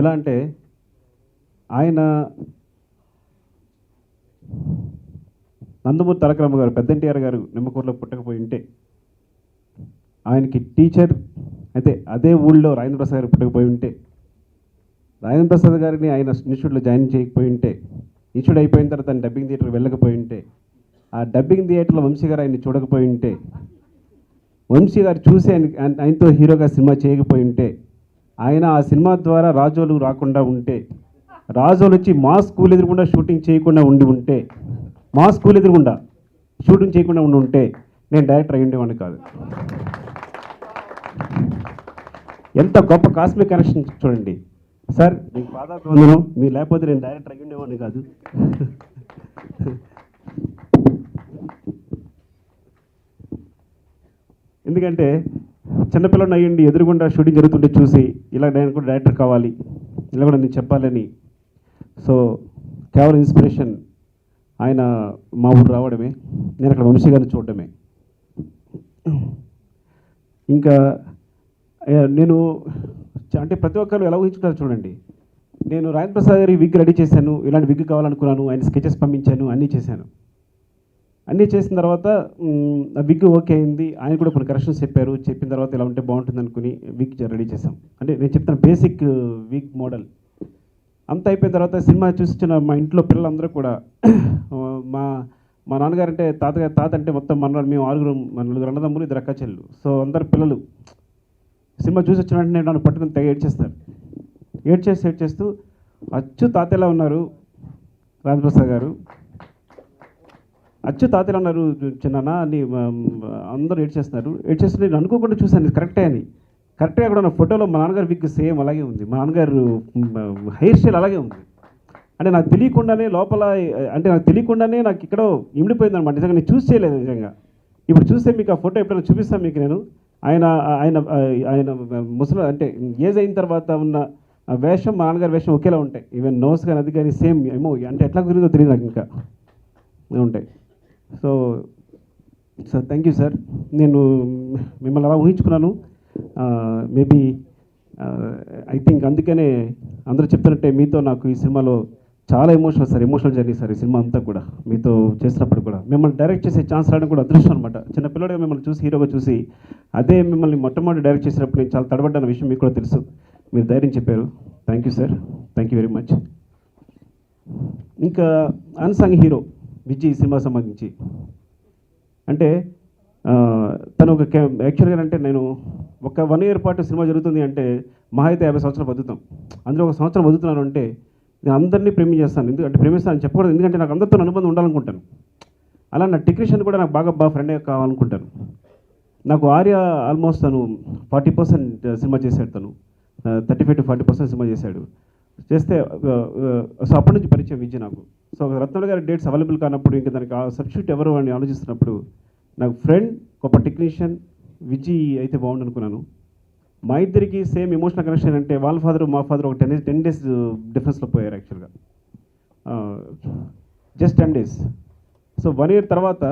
ఎలా అంటే ఆయన నందమూరి తారక రామారావు గారు, పెద్ద ఎన్టీఆర్ గారు నిమ్మకూరులో పుట్టకపోయి ఉంటే, ఆయనకి టీచర్ అయితే అదే ఊళ్ళో రాజేంద్ర ప్రసాద్ గారు పుట్టకపోయి ఉంటే, రాజేంద్ర ప్రసాద్ గారిని ఆయన ఇన్స్టిట్యూట్లో జాయిన్ చేయకపోయి ఉంటే, ఇన్స్టిట్యూట్ అయిపోయిన తర్వాత ఆయన డబ్బింగ్ థియేటర్కి వెళ్ళకపోయి ఉంటే, ఆ డబ్బింగ్ థియేటర్లో వంశీ గారు ఆయన్ని చూడకపోయి ఉంటే, వంశీ గారు చూసి ఆయనతో హీరోగా సినిమా చేయకపోయి ఉంటే, ఆయన ఆ సినిమా ద్వారా రాజోలు రాకుండా ఉంటే, రాజోలు వచ్చి మా స్కూల్ ఎదురుకుండా షూటింగ్ చేయకుండా ఉంటే, మా స్కూల్ ఎదురుగుండా షూటింగ్ చేయకుండా ఉంటే నేను డైరెక్టర్ అయ్యి ఉండేవాడిని కాదు. ఎంత గొప్ప కాస్మిక్ కనెక్షన్ చూడండి సార్. మీకు పాదాభివందనం, మీరు లేకపోతే నేను డైరెక్టర్ అయ్యి ఉండేవాడిని కాదు. ఎందుకంటే చిన్నపిల్లని అయ్యండి ఎదురుగుండా షూటింగ్ జరుగుతుంటే చూసి ఇలా నేను కూడా డైరెక్టర్ కావాలి, ఇలా కూడా నేను చెప్పాలని, సో కేవలం ఇన్స్పిరేషన్ ఆయన మా ఊరు రావడమే, నేను అక్కడ వంశీ గారిని చూడడమే. ఇంకా నేను అంటే ప్రతి ఒక్కరు ఎలా ఊహించుకుంటారు చూడండి. నేను రాజేంద్ర ప్రసాద్ గారి విగ్ రెడీ చేశాను, ఇలాంటి విగ్ కావాలనుకున్నాను, ఆయన స్కెచెస్ పంపించాను, అన్నీ చేశాను. అన్నీ చేసిన తర్వాత ఆ విగ్ ఓకే అయింది. ఆయన కూడా కొన్ని కరెక్షన్స్ చెప్పారు. చెప్పిన తర్వాత ఇలా ఉంటే బాగుంటుంది అనుకుని విగ్ రెడీ చేశాం. అంటే నేను చెప్తాను బేసిక్ విగ్ మోడల్ అంతా అయిపోయిన తర్వాత సినిమా చూసిన మా ఇంట్లో పిల్లలందరూ కూడా మా నాన్నగారు అంటే తాత అంటే మొత్తం మేము 6 అన్నదమ్ములు 2 అక్క చెల్లు. సో అందరు పిల్లలు సినిమా చూసి వచ్చిన వెంటనే నన్ను పట్టుకుని తెగ ఏడ్చేస్తారు. ఏడ్చేస్తూ అచ్చు తాతలా ఉన్నారు రాజప్రసాద్ గారు, అచ్చు తాతలా ఉన్నారు చిన్న అని అందరూ ఏడ్చేస్తున్నారు. నేను అనుకోకుండా చూశాను ఇది కరెక్టే అని. కరెక్ట్గా కూడా నా ఫోటోలో మా నాన్నగారు విగ్ సేమ్ అలాగే ఉంది, మా నాన్నగారు హెయిర్ స్టైల్ అలాగే ఉంది. అంటే నాకు తెలియకుండానే లోపల అంటే నాకు తెలియకుండానే నాకు ఇక్కడో ఇమిడిపోయింది అనమాట. నిజంగా నేను చూసి చేయలేదు నిజంగా. ఇప్పుడు చూస్తే మీకు ఆ ఫోటో ఎప్పుడైనా చూపిస్తాను మీకు నేను. ఆయన ఆయన ఆయన ముసలి అంటే ఏజ్ అయిన తర్వాత ఉన్న వేషం మా నాన్నగారి వేషం ఒకేలా ఉంటాయి. ఈవెన్ నోస్ కానీ అది కానీ సేమ్ ఏమో అంటే ఎట్లా కుదిరిందో తెలియదు నాకు ఇంకా ఉంటాయి. So thank you sir. నేను మిమ్మల్ని అలా ఊహించుకున్నాను. మేబీ ఐ థింక్ అందుకనే అందరూ చెప్తున్నట్టే మీతో నాకు ఈ సినిమాలో చాలా ఎమోషనల్ జర్నీ సార్. ఈ సినిమా అంతా కూడా మీతో చేసినప్పుడు కూడా మిమ్మల్ని డైరెక్ట్ చేసే ఛాన్స్ రావడం కూడా అదృష్టం అనమాట. చిన్నపిల్లడిగా మిమ్మల్ని చూసి హీరోగా చూసి అదే మిమ్మల్ని మొట్టమొదటి డైరెక్ట్ చేసినప్పుడు నేను చాలా తడబడ్డాన విషయం మీకు కూడా తెలుసు. మీరు ధైర్యం చెప్పారు. Thank you sir, thank you very much. ఇంకా అన్సాంగ్ హీరో విజయ్ ఈ సినిమా సంబంధించి అంటే తను ఒక యాక్చువల్గా అంటే నేను ఒక 1 year పాటు సినిమా జరుగుతుంది అంటే మహా అయితే 50 సంవత్సరాలు బతుకుతాం. అందులో 1 సంవత్సరం బతుకుతున్నాను అంటే నేను అందరినీ ప్రేమించేస్తాను. ఎందుకంటే ప్రేమిస్తాను చెప్పకూడదు, ఎందుకంటే నాకు అందరితో అనుబంధం ఉండాలనుకుంటాను. అలా నా టెక్నీషియన్ కూడా నాకు బాగా ఫ్రెండ్ కావాలనుకుంటాను. నాకు ఆర్య ఆల్మోస్ట్ తను 40% సినిమా చేశాడు, తను 35 to 40% సినిమా చేశాడు. చేస్తే సో అప్పటి నుంచి పరిచయం విజయ్ నాకు. సో రత్నవేలు గారి డేట్స్ అవైలబుల్ కానప్పుడు ఇంకా దానికి సబ్స్టిట్యూట్ ఎవరు అని ఆలోచిస్తున్నప్పుడు నాకు ఫ్రెండ్ గొప్ప టెక్నీషియన్ విజయ్ అయితే బాగుండు అనుకున్నాను. మా ఇద్దరికి సేమ్ ఎమోషనల్ కనెక్షన్ అంటే వాళ్ళ ఫాదర్ మా ఫాదర్ ఒక 10 days డిఫరెన్స్లో పోయారు యాక్చువల్గా, జస్ట్ 10 days. సో 1 year తర్వాత,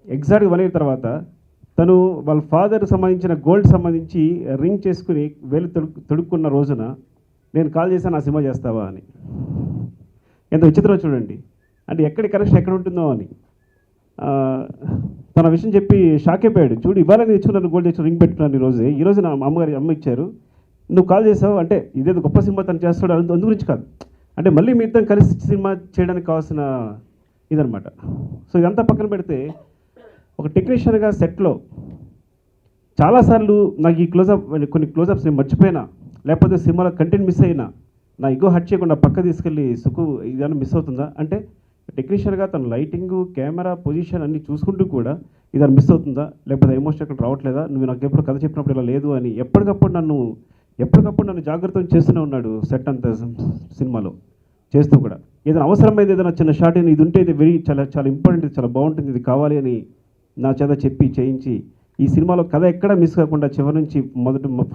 ఎగ్జాక్ట్గా 1 year తర్వాత తను వాళ్ళ ఫాదర్ సంబంధించిన గోల్డ్ సంబంధించి రింగ్ చేసుకుని వేలు తొడుక్కున్న రోజున నేను కాల్ చేశాను, ఆ సినిమా చేస్తావా అని. ఎంత విచిత్రం చూడండి, అంటే ఎక్కడి కనెక్షన్ ఎక్కడ ఉంటుందో అని. తన విషయం చెప్పి షాక్ అయిపోయాడు. చూడు ఇవాళ నేను ఇచ్చుకున్నాను గోల్డ్ తెచ్చి రింగ్ పెట్టుకున్నాను ఈ రోజు నా అమ్మ ఇచ్చారు, నువ్వు కాల్ చేసావు అంటే ఇదేదో గొప్ప సినిమా తను చేస్తాడు అందు గురించి కాదు, అంటే మళ్ళీ మీ ఇద్దరం కలిసి సినిమా చేయడానికి కావాల్సిన ఇదనమాట. సో ఇదంతా పక్కన పెడితే ఒక టెక్నీషియన్గా సెట్లో చాలాసార్లు నాకు ఈ కొన్ని క్లోజప్స్ నేను మర్చిపోయినా, లేకపోతే సినిమాలో కంటెంట్ మిస్ అయినా నా ఇగో హట్ చేయకుండా పక్క తీసుకెళ్ళి సుఖు ఇదన్నా మిస్ అవుతుందా అంటే, టెక్నీషియన్గా తన లైటింగ్ కెమెరా పొజిషన్ అన్నీ చూసుకుంటూ కూడా ఇదని మిస్ అవుతుందా, లేకపోతే ఎమోషన్ ఎక్కడ రావట్లేదా, నువ్వు నాకు ఎప్పుడు కథ చెప్పినప్పుడు ఇలా లేదు అని ఎప్పటికప్పుడు నన్ను జాగ్రత్త చేస్తూనే ఉన్నాడు సెట్ అంత సినిమాలో చేస్తూ కూడా. ఏదైనా అవసరమైంది ఏదైనా చిన్న షార్ట్ ఇది ఉంటే ఇది చాలా చాలా ఇంపార్టెంట్, ఇది చాలా బాగుంటుంది, ఇది కావాలి అని నా చేత చెప్పి చేయించి ఈ సినిమాలో కథ ఎక్కడ మిస్ కాకుండా చివరి నుంచి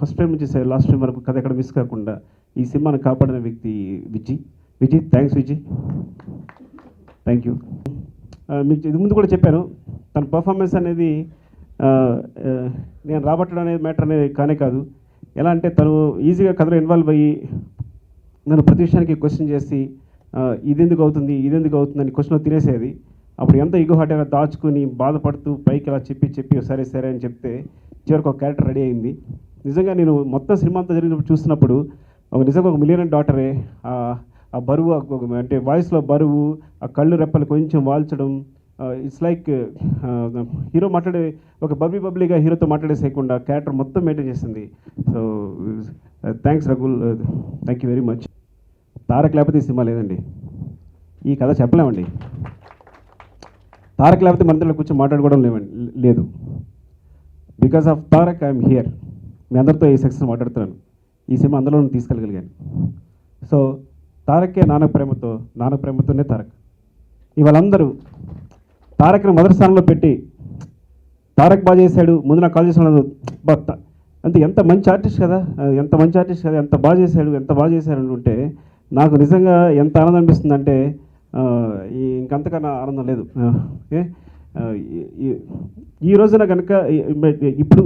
ఫస్ట్ టైం నుంచి లాస్ట్ టైం వరకు కథ ఎక్కడ మిస్ కాకుండా ఈ సినిమాను కాపాడిన వ్యక్తి Vijay. Thanks Vijay, thank you. మీకు ఇది ముందు కూడా చెప్పాను, తన పర్ఫార్మెన్స్ అనేది నేను రాబట్టడం అనేది మ్యాటర్ అనేది కానే కాదు. ఎలా అంటే తను ఈజీగా కథలో ఇన్వాల్వ్ అయ్యి నన్ను ప్రతి విషయానికి క్వశ్చన్ చేసి ఇదెందుకు అవుతుంది అని క్వశ్చన్లో తినేసేది. అప్పుడు ఎంత ఈగో హార్ట్ అయినా దాచుకుని బాధపడుతూ పైకి ఇలా చెప్పి సరే అని చెప్తే చివరికి ఒక క్యారెక్టర్ రెడీ అయింది. నిజంగా నేను మొత్తం సినిమా అంతా జరిగినప్పుడు చూసినప్పుడు నిజంగా ఒక మిలియన్ డాటరే, ఆ బరువు అంటే వాయిస్లో బరువు, ఆ కళ్ళు రెప్పలు కొంచెం వాల్చడం, ఇట్స్ లైక్ హీరో మాట్లాడే ఒక బబ్లీగా హీరోతో మాట్లాడేసేయకుండా క్యారెక్టర్ మొత్తం మెయింటైన్ చేసింది. సో థ్యాంక్స్ రఘుల్, thank you very much. Tarak లేకపోతే ఈ సినిమా లేదండి, ఈ కథ చెప్పలేమండి. తారక్ లేకపోతే మన కూర్చొని మాట్లాడుకోవడం లేదు. Because of Tarak I'm here, మీ అందరితో ఈ సక్సెస్ మాట్లాడుతున్నాను, ఈ సినిమా అందులో తీసుకెళ్ళగలిగాను. సో తారక్కే నాన్న ప్రేమతోనే తారక్. ఇవాళందరూ తారక్ని మొదటి స్థానంలో పెట్టి తారక్ బాగా చేశాడు ముందు నాకు కాల్ చేసిన అంటే ఎంత మంచి ఆర్టిస్ట్ కదా, ఎంత బాగా చేశాడు ఉంటే నాకు నిజంగా ఎంత ఆనందం అనిపిస్తుందంటే ఇంకంతకన్నా ఆనందం లేదు. ఈ రోజున కనుక ఇప్పుడు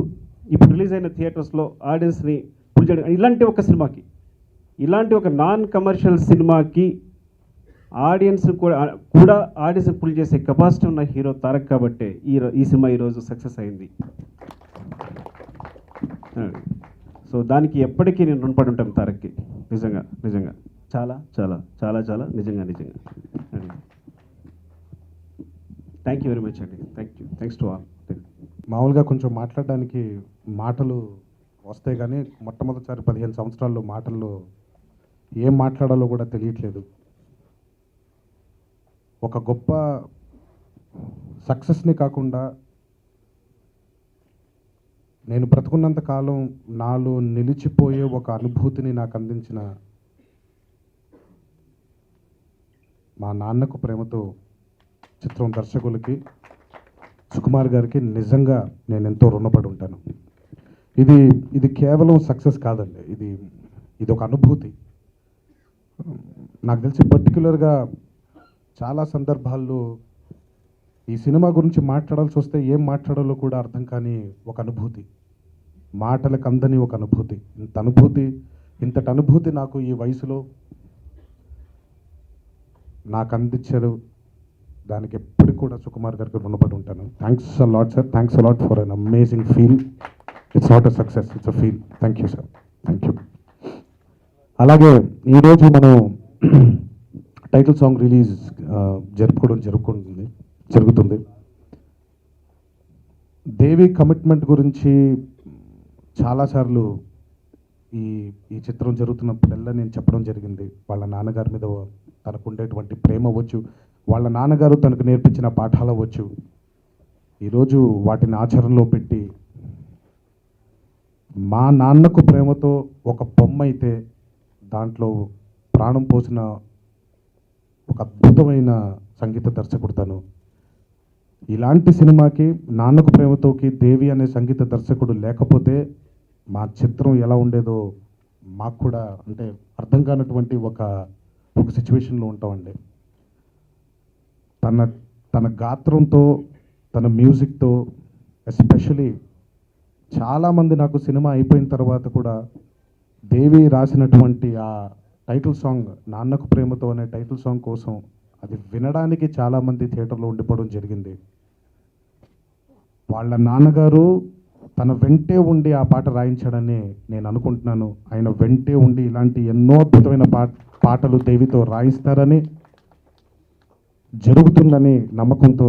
రిలీజ్ అయిన థియేటర్స్లో ఆడియన్స్ని పుల్ చేయడం, ఇలాంటి ఒక నాన్ కమర్షియల్ సినిమాకి ఆడియన్స్ కూడా ఆడియన్స్ పుల్ చేసే కెపాసిటీ ఉన్న హీరో తారక్ కాబట్టే ఈ సినిమా ఈరోజు సక్సెస్ అయింది. సో దానికి ఎప్పటికీ నేను రుణపడి ఉంటాను తారక్కి, నిజంగా చాలా చాలా చాలా చాలా నిజంగా థ్యాంక్ యూ వెరీ మచ్ అండి. Thanks to all. మామూలుగా కొంచెం మాట్లాడడానికి మాటలు వస్తాయి కానీ మొట్టమొదటిసారి 15 సంవత్సరాల్లో మాటల్లో ఏం మాట్లాడాలో కూడా తెలియట్లేదు. ఒక గొప్ప సక్సెస్ని కాకుండా నేను బ్రతుకున్నంత కాలం నాలో నిలిచిపోయే ఒక అనుభూతిని నాకు అందించిన మా నాన్నకు ప్రేమతో చిత్రం దర్శకులకి సుకుమార్ గారికి నిజంగా నేను ఎంతో రుణపడి ఉంటాను. ఇది కేవలం సక్సెస్ కాదండి, ఇది ఒక అనుభూతి. నాకు తెలిసి పర్టికులర్గా చాలా సందర్భాల్లో ఈ సినిమా గురించి మాట్లాడాల్సి వస్తే ఏం మాట్లాడాలో కూడా అర్థం కాని ఒక అనుభూతి, మాటలకు అందని ఒక అనుభూతి. ఇంతటి అనుభూతి నాకు ఈ వయసులో నాకు అందించారు. దానికి ఎప్పటికి కూడా సుకుమార్ గారికి రుణపడి ఉంటాను. Thanks a lot sir, thanks a lot for an amazing feel. It's not a success, it's a feel. Thank you sir, thank you. అలాగే ఈరోజు మనం టైటిల్ సాంగ్ రిలీజ్ జరుగుతుంది. దేవి కమిట్మెంట్ గురించి చాలాసార్లు ఈ చిత్రం జరుగుతున్నప్పుడల్లా నేను చెప్పడం జరిగింది. వాళ్ళ నాన్నగారి మీద తనకు ఉండేటువంటి ప్రేమ అవ్వచ్చు, వాళ్ళ నాన్నగారు తనకు నేర్పించిన పాఠాలు అవ్వచ్చు, ఈరోజు వాటిని ఆచరణలో పెట్టి మా నాన్నకు ప్రేమతో ఒక బొమ్మ అయితే దాంట్లో ప్రాణం పోసిన ఒక అద్భుతమైన సంగీత దర్శకుడు తను. ఇలాంటి సినిమాకి నాన్నకు ప్రేమతోకి దేవి అనే సంగీత దర్శకుడు లేకపోతే మా చిత్రం ఎలా ఉండేదో మాకు కూడా అంటే అర్థం కానటువంటి ఒక సిచ్యువేషన్లో ఉంటామండి. తన గాత్రంతో, తన మ్యూజిక్తో, ఎస్పెషలీ చాలామంది నాకు సినిమా అయిపోయిన తర్వాత కూడా దేవి రాసినటువంటి ఆ టైటిల్ సాంగ్ నాన్నకు ప్రేమతో అనే టైటిల్ సాంగ్ కోసం అది వినడానికి చాలామంది థియేటర్లో ఉండిపోవడం జరిగింది. వాళ్ళ నాన్నగారు తన వెంటే ఉండి ఆ పాట రాయించాడని నేను అనుకుంటున్నాను. ఆయన వెంటే ఉండి ఇలాంటి ఎన్నో అద్భుతమైన పాటలు దేవితో రాయిస్తారని, జరుగుతుందని నమ్మకంతో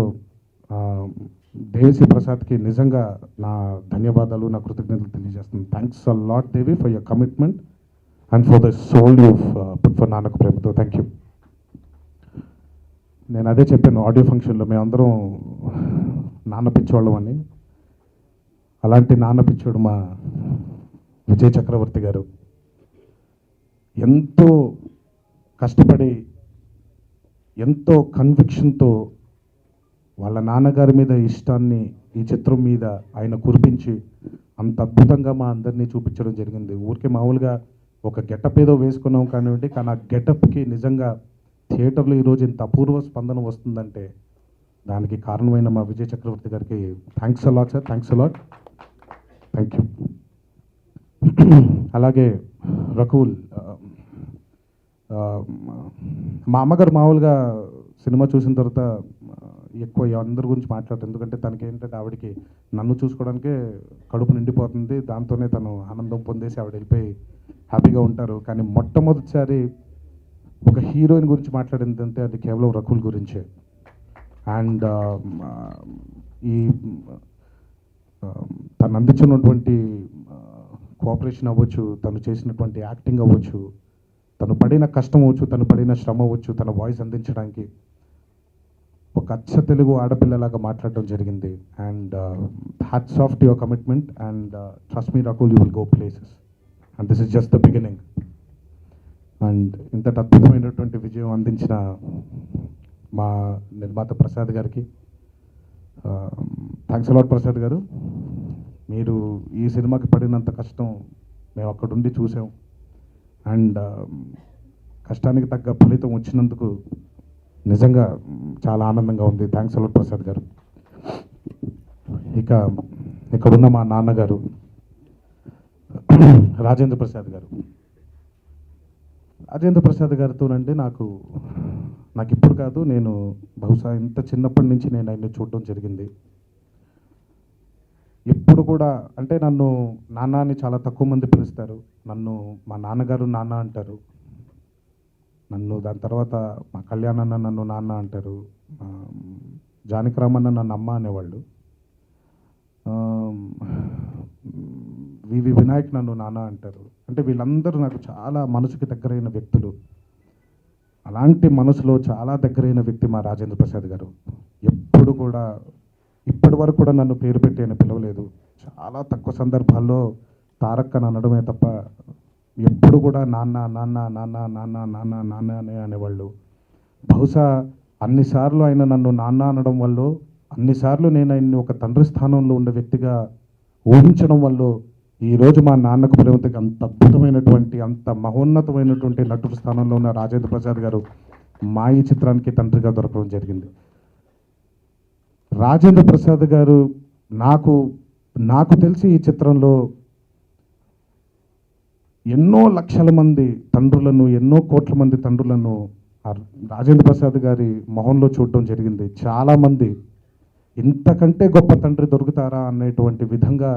దేవిశ్రీ ప్రసాద్కి నిజంగా నా ధన్యవాదాలు, నా కృతజ్ఞతలు తెలియజేస్తున్నాను. Thanks a lot Devi for your commitment and for the soul you put for Nannaku Prematho. Thank you. నేను అదే చెప్పాను ఆడియో ఫంక్షన్లో, మేమందరం నాన్న పిచ్చోళ్ళం అని. అలాంటి నాన్న పిచ్చోడు మా విజయ్ చక్రవర్తి గారు. ఎంతో కష్టపడి, ఎంతో కన్విక్షన్తో వాళ్ళ నాన్నగారి మీద ఇష్టాన్ని ఈ చిత్రం మీద ఆయన కురిపించి అంత అద్భుతంగా మా అందరినీ చూపించడం జరిగింది. ఊరికే మామూలుగా ఒక గెటప్ ఏదో వేసుకున్నాం కానివ్వండి, కానీ ఆ గెటప్కి నిజంగా థియేటర్లో ఈరోజు ఇంత అపూర్వ స్పందన వస్తుందంటే దానికి కారణమైన మా విజయ్ చక్రవర్తి గారికి thanks a lot sir. Thanks a lot. Thank you. అలాగే రకూల్, మా అమ్మగారు మామూలుగా సినిమా చూసిన తర్వాత ఎక్కువ అందరి గురించి మాట్లాడతారు. ఎందుకంటే తనకి ఏంటంటే ఆవిడకి నన్ను చూసుకోవడానికే కడుపు నిండిపోతుంది, దాంతోనే తను ఆనందం పొందేసి ఆవిడ వెళ్ళిపోయి హ్యాపీగా ఉంటారు. కానీ మొట్టమొదటిసారి ఒక హీరోయిన్ గురించి మాట్లాడిందంటే అది కేవలం రకుల్ గురించే. అండ్ ఈ తను అందించినటువంటి కోఆపరేషన్ అవ్వచ్చు, తను చేసినటువంటి యాక్టింగ్ అవ్వచ్చు, తను పడిన కష్టం అవ్వచ్చు, తను పడిన శ్రమ అవ్వచ్చు, తన వాయిస్ అందించడానికి ఒక అచ్చ తెలుగు ఆడపిల్లలాగా మాట్లాడడం జరిగింది. And hats off to your commitment and trust me Rakul, you will go places and this is just the beginning. And ఇంతటి అద్భుతమైనటువంటి విజయం అందించిన మా నిర్మాత ప్రసాద్ గారికి థ్యాంక్స్ అలాట్. ప్రసాద్ గారు, మీరు ఈ సినిమాకి పడినంత కష్టం మేము అక్కడుండి చూసాం. అండ్ కష్టానికి తగ్గ ఫలితం వచ్చినందుకు నిజంగా చాలా ఆనందంగా ఉంది. థ్యాంక్స్ అలాట్ ప్రసాద్ గారు. ఇక్కడున్న మా నాన్నగారు రాజేంద్ర ప్రసాద్ గారు. రాజేంద్ర ప్రసాద్ గారితోనండి నాకు ఇప్పుడు కాదు, నేను బహుశా ఇంత చిన్నప్పటి నుంచి నేను ఆయన్ని చూడడం జరిగింది. ఎప్పుడు కూడా అంటే నన్ను నాన్న అని చాలా తక్కువ మంది పిలుస్తారు. నన్ను మా నాన్నగారు నాన్న అంటారు. నన్ను దాని తర్వాత మా కళ్యాణన్న నన్ను నాన్న అంటారు. జానకిరామన్న నన్ను అమ్మ అనేవాళ్ళు. వివి వినాయక్ నన్ను నాన్న అంటారు. అంటే వీళ్ళందరూ నాకు చాలా మనసుకి దగ్గరైన వ్యక్తులు. అలాంటి మనసులో చాలా దగ్గరైన వ్యక్తి మా రాజేంద్ర ప్రసాద్ గారు. ఎప్పుడు కూడా ఇప్పటి వరకు కూడా నన్ను పేరు పెట్టి ఆయన పిలవలేదు. చాలా తక్కువ సందర్భాల్లో తారక్ అని అనడమే తప్ప ఎప్పుడు కూడా నాన్న నాన్న నాన్న నాన్న నాన్న నాన్న అనే అనేవాళ్ళు. బహుశా అన్నిసార్లు ఆయన నన్ను నాన్న అనడం వల్ల, అన్నిసార్లు నేను ఆయన్ని ఒక తండ్రి స్థానంలో ఉండే వ్యక్తిగా ఊహించడం వల్ల ఈరోజు మా నాన్నకు ప్రేమతకి అంత అద్భుతమైనటువంటి, అంత మహోన్నతమైనటువంటి నటుడు స్థానంలో ఉన్న రాజేంద్ర ప్రసాద్ గారు మా ఈ చిత్రానికి తండ్రిగా దొరకడం జరిగింది. రాజేంద్ర ప్రసాద్ గారు నాకు తెలిసి ఈ చిత్రంలో ఎన్నో లక్షల మంది తండ్రులను, ఎన్నో కోట్ల మంది తండ్రులను రాజేంద్ర ప్రసాద్ గారి మొహంలో చూడడం జరిగింది. చాలామంది ఇంతకంటే గొప్ప తండ్రి దొరుకుతారా అనేటువంటి విధంగా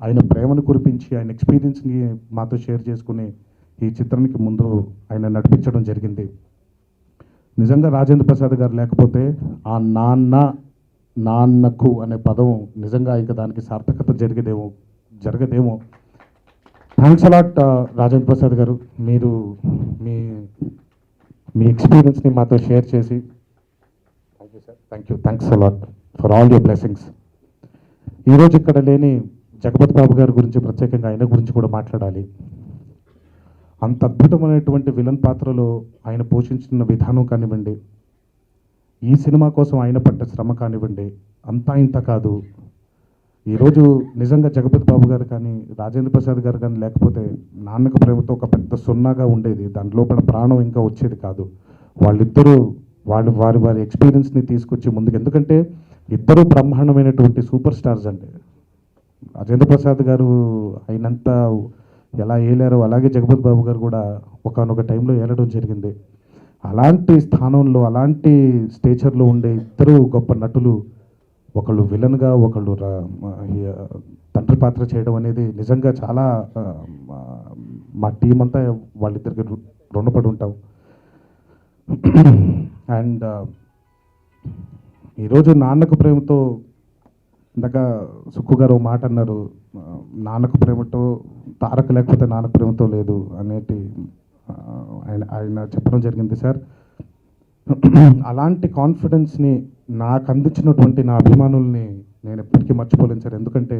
ఆయన ప్రేమను కురిపించి, ఆయన ఎక్స్పీరియన్స్ని మాతో షేర్ చేసుకుని ఈ చిత్రానికి ముందు ఆయన నడిపించడం జరిగింది. నిజంగా రాజేంద్ర ప్రసాద్ గారు లేకపోతే ఆ నాన్నకు అనే పదం నిజంగా ఇంకా దానికి సార్థకత జరగదేమో. థ్యాంక్స్ అలాట్ రాజేంద్ర ప్రసాద్ గారు. మీరు మీ ఎక్స్పీరియన్స్ని మాతో షేర్ చేసి thank you sir. Thanks a lot for all your blessings. ఈరోజు ఇక్కడ లేని జగపతి బాబు గారి గురించి, ప్రత్యేకంగా ఆయన గురించి కూడా మాట్లాడాలి. అంత అద్భుతమైనటువంటి విలన్ పాత్రలో ఆయన పోషించిన విధానం కానివ్వండి, ఈ సినిమా కోసం ఆయన పడ్డ శ్రమ కానివ్వండి, అంతా ఇంత కాదు. ఈరోజు నిజంగా జగపతి బాబు గారు కానీ, రాజేంద్ర ప్రసాద్ గారు కానీ లేకపోతే నాన్నకు ప్రేమతో ఒక పెద్ద సున్నాగా ఉండేది, దాని లోపల ప్రాణం ఇంకా వచ్చేది కాదు. వాళ్ళిద్దరూ వారి ఎక్స్పీరియన్స్ని తీసుకొచ్చి ముందుకు, ఎందుకంటే ఇద్దరు బ్రహ్మాండమైనటువంటి సూపర్ స్టార్స్ అండి. రాజేంద్ర ప్రసాద్ గారు అయినంత ఎలా ఏలారో అలాగే జగపతి బాబు గారు కూడా ఒకానొక టైంలో ఏలడం జరిగింది. అలాంటి స్థానంలో, అలాంటి స్టేచర్లో ఉండే ఇద్దరు గొప్ప నటులు, ఒకళ్ళు విలన్గా, ఒకళ్ళు తండ్రి పాత్ర చేయడం అనేది నిజంగా చాలా మా టీం అంతా వాళ్ళిద్దరికి రుణపడి ఉంటాం. అండ్ ఈరోజు నాన్నకు ప్రేమతో, ఇందాక సుక్కు గారు ఒక మాట అన్నారు, నాన్నకు ప్రేమతో తారక లేకపోతే నాన్నకు ప్రేమతో లేదు అనేటి ఆయన చెప్పడం జరిగింది సార్. అలాంటి కాన్ఫిడెన్స్ని నాకు అందించినటువంటి నా అభిమానుల్ని నేను ఎప్పటికీ మర్చిపోలేను సార్. ఎందుకంటే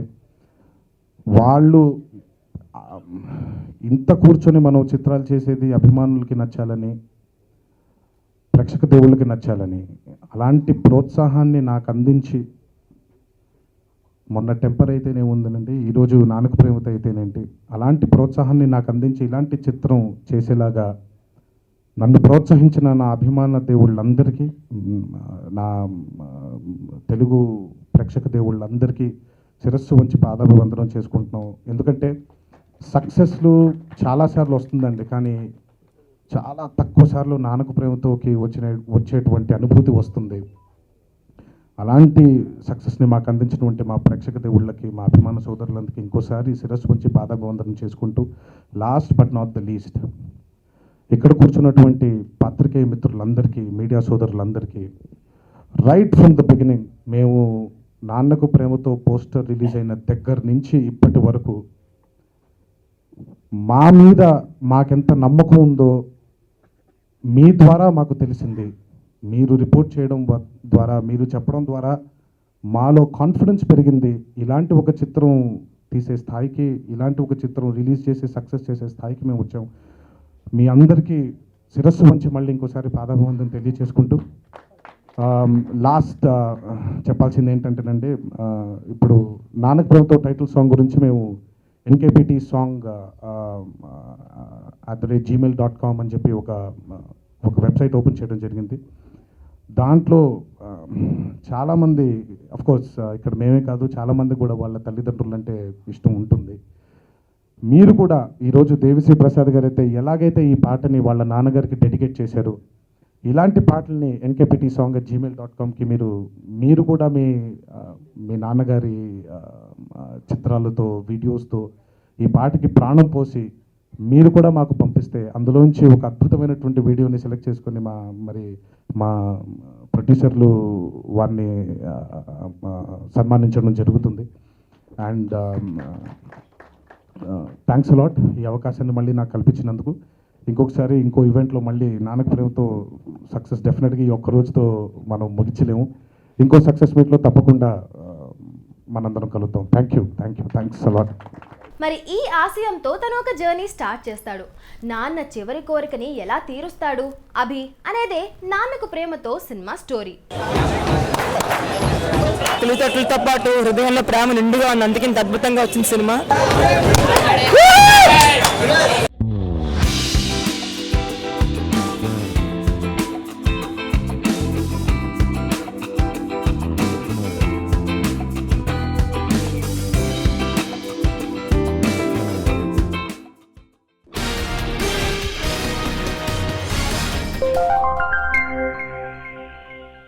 వాళ్ళు ఇంత కూర్చొని మనం చిత్రాలు చేసేది అభిమానులకి నచ్చాలని, ప్రేక్షక దేవుళ్ళకి నచ్చాలని, అలాంటి ప్రోత్సాహాన్ని నాకు అందించి, మొన్న టెంపర్ అయితేనే ఉందనండి, ఈరోజు నాన్నకు ప్రేమతో అయితేనేంటి, అలాంటి ప్రోత్సాహాన్ని నాకు అందించి ఇలాంటి చిత్రం చేసేలాగా నన్ను ప్రోత్సహించిన నా అభిమాన దేవుళ్ళందరికీ, నా తెలుగు ప్రేక్షక దేవుళ్ళందరికీ శిరస్సు వంచి పాదాభివందనం చేసుకుంటున్నాం. ఎందుకంటే సక్సెస్లు చాలాసార్లు వస్తుందండి, కానీ చాలా తక్కువ సార్లు నాన్నకు ప్రేమతోకి వచ్చేటువంటి అనుభూతి వస్తుంది. అలాంటి సక్సెస్ని మాకు అందించినటువంటి మా ప్రేక్షక దేవుళ్ళకి, మా అభిమాన సోదరులందరికీ ఇంకోసారి శిరస్సు వంచి పాదాభివందనం చేసుకుంటూ, last but not the least, ఇక్కడ కూర్చున్నటువంటి పాత్రికేయ మిత్రులందరికీ, మీడియా సోదరులందరికీ, రైట్ ఫ్రమ్ ద బిగినింగ్ మేము నాన్నకు ప్రేమతో పోస్టర్ రిలీజ్ అయిన దగ్గర నుంచి ఇప్పటి వరకు మా మీద మాకెంత నమ్మకం ఉందో మీ ద్వారా మాకు తెలిసింది. మీరు రిపోర్ట్ చేయడం ద్వారా, మీరు చెప్పడం ద్వారా మాలో కాన్ఫిడెన్స్ పెరిగింది. ఇలాంటి ఒక చిత్రం తీసే స్థాయికి, ఇలాంటి ఒక చిత్రం రిలీజ్ చేసి సక్సెస్ చేసే స్థాయికి మేము వచ్చాం. మీ అందరికీ శిరస్సు వంచి మళ్ళీ ఇంకోసారి పాదాభివందనం తెలియచేసుకుంటూ, లాస్ట్ చెప్పాల్సింది ఏంటంటేనండి, ఇప్పుడు నాన్నకు ప్రేమతో టైటిల్ సాంగ్ గురించి మేము ఎన్కేపిటి సాంగ్ @gmail.com అని చెప్పి ఒక వెబ్సైట్ ఓపెన్ చేయడం జరిగింది. దాంట్లో చాలామంది, అఫ్కోర్స్ ఇక్కడ మేమే కాదు, చాలామంది కూడా వాళ్ళ తల్లిదండ్రులు అంటే ఇష్టం ఉంటుంది. మీరు కూడా ఈరోజు దేవిశ్రీ ప్రసాద్ గారు అయితే ఎలాగైతే ఈ పాటని వాళ్ళ నాన్నగారికి డెడికేట్ చేశారు, ఇలాంటి పాటల్ని ఎన్కేపిటి సాంగ్ @gmail.comకి మీరు కూడా మీ నాన్నగారి చిత్రాలతో, వీడియోస్తో ఈ పాటకి ప్రాణం పోసి మీరు కూడా మాకు పంపిస్తే, అందులోంచి ఒక అద్భుతమైనటువంటి వీడియోని సెలెక్ట్ చేసుకొని మా ప్రొడ్యూసర్లు వారిని సన్మానించడం జరుగుతుంది. అండ్ థ్యాంక్స్ అలాట్ ఈ అవకాశాన్ని మళ్ళీ నాకు కల్పించినందుకు. ఇంకొకసారి ఇంకో ఈవెంట్లో మళ్ళీ నాన్నకు ప్రేమతో సక్సెస్ డెఫినెట్గా ఈ ఒక్క రోజుతో మనం ముగించలేము. ఇంకో సక్సెస్ మీట్లో తప్పకుండా మనందరం కలుద్దాం. Thanks a lot. మరి ఈ ఆశయంతో తను ఒక జర్నీ స్టార్ట్ చేస్తాడు. నాన్న చివరి కోరికని ఎలా తీరుస్తాడు అభి అనేదే నాన్నకు ప్రేమతో సినిమా స్టోరీ. తెలివితేటలతో పాటు హృదయంలో ప్రేమ నిండుగా ఉంది, అందుకే ఇంత అద్భుతంగా వచ్చింది సినిమా.